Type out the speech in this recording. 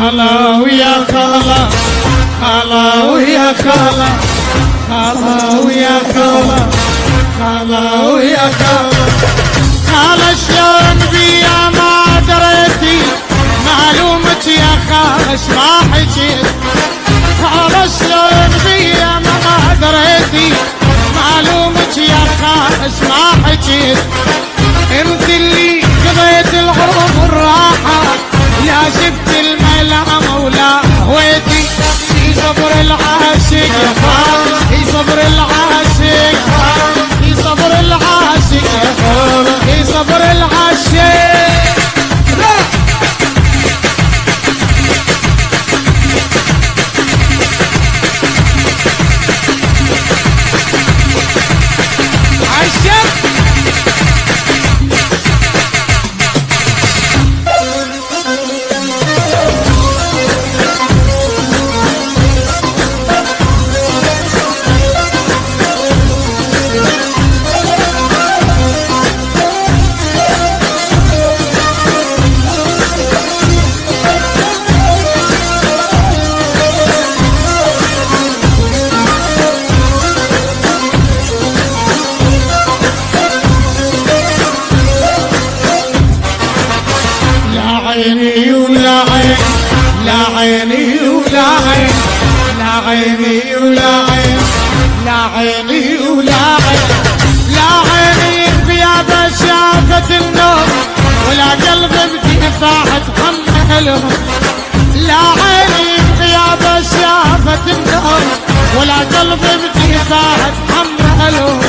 خلا ويا خلا، خلا ويا خلا، خلا ويا خلا، خلا ويا خلا. خلا شلون بيا ما دريتي، معلومك يا خلا اش ما حكيت. خلا شلون بيا ما دريتي، معلومك يا خلا اش ما حكيت. انت اللي قضيت العمر راحة، يا شفت الملامة ولا هويتي. في صبر العاشق يا خالة، في صبر العاشق، في صبر العاشق يا خالة، في صبر العاشق. عيني ولا عين، لا عيني ولا عين، لا عيني ولا عين، لا عيني ولا عين. لا عيني بيابة شافت النور، ولا قلبي بتفاحة حملهم. لا عيني بيابة شافت النور، ولا قلبي بتفاحة حملهم.